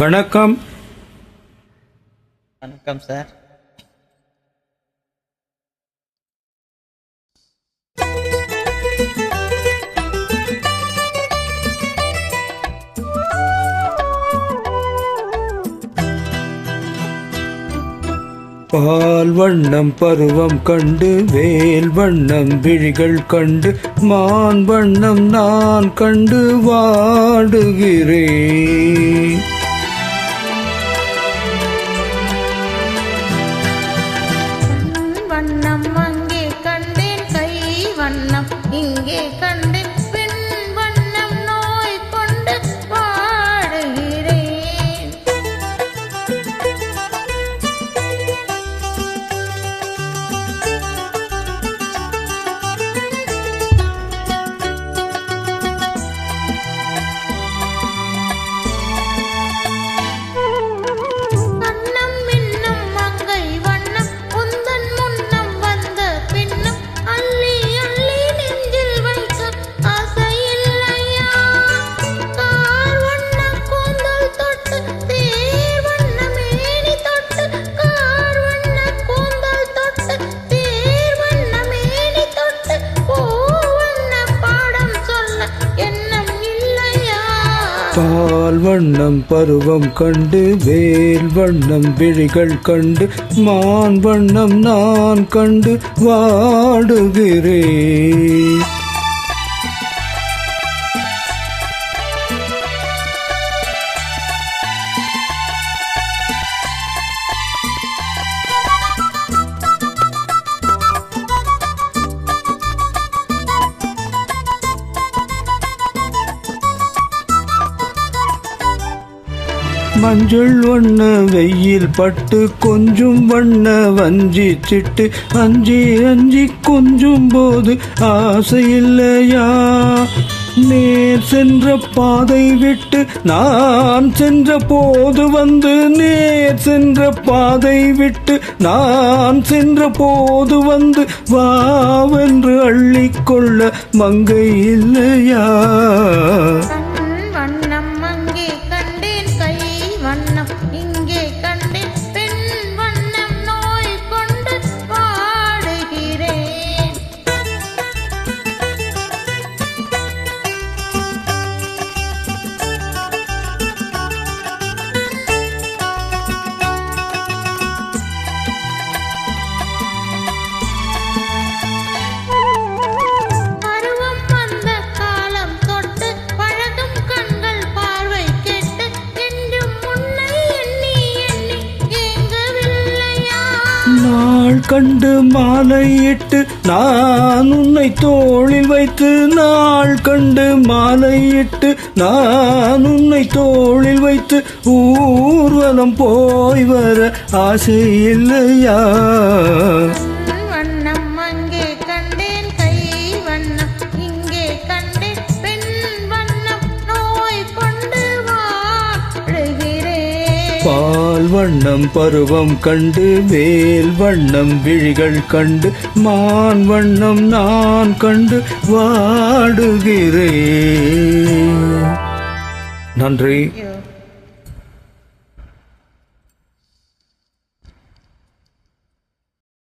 வணக்கம். வணக்கம் சார். பால் வண்ணம் பருவம் கண்டு வேல் வண்ணம் விழிகள் கண்டு மான் வண்ணம் நான் கண்டு வாடுகிறேன். வண்ணம் அங்கே கண்டேன், கை வண்ணம் இங்கே கண்டேன், பெண் வண்ணம் நோய் கொண்டு வாடுகிறேன். கண்ணம் மின்னும் மங்கை வண்ணம் உந்தன் முன்னம் வந்த பின்னும் அள்ளி அள்ளி நெஞ்சில் வைக்க ஆசையில்லையா? கார் வண்ண கூந்தல் தொட்டு தேர் வண்ண மேனி தொட்டு, கார் வண்ண கூந்தல் தொட்டு தேர் வண்ண மேனி தொட்டு, பூ வண்ண பாடம் சொல்ல எண்ணம் இல்லையா? பால் வண்ணம் பருவம் கண்டு வேல் வண்ணம் விழிகள் கண்டு மான் வண்ணம் நான் கண்டு வாடுகிறேன். மஞ்சள் வண்ண வெயில் பட்டு கொஞ்சம் வண்ண வஞ்சி சிட்டு அஞ்சி அஞ்சி கொஞ்சும் போது ஆசையில்லையா? நேர் சென்ற பாதை விட்டு நான் சென்ற போது வந்து, நேர் சென்ற பாதை விட்டு நான் சென்ற போது வந்து வாவென்று அள்ளிக்கொள்ள மங்கை இல்லையா? வண்ணம் அங்கே கண்டேன், கை வண்ணம் இங்கே கண்டேன், பெண் வண்ணம் நோய் கொண்டு வாடுகிறேன். பருவம் வந்த காலம் தொட்டு பழகும் கண்கள் பார்வை கேட்டு என்றும் உன்னை எண்ணி எண்ணி ஏங்கவில்லையா? நாள் கண்டு மாலையிட்டு நான் உன்னை தோளில் வைத்து, நாள் கண்டு மாலையிட்டு நான் உன்னை தோளில் வைத்து ஊர்வலம் போய் வர ஆசை இல்லையா? வண்ணம் அங்கே கண்டேன், கை வண்ணம் இங்கே கண்டேன், பெண் வண்ணம் நோய் கொண்டு வாடுகிறேன். பால் வண்ணம் பருவம் கண்டு வேல் வண்ணம் விழிகள் கண்டு மான் வண்ணம் நான் கண்டு வாடுகிறேன். நன்றி.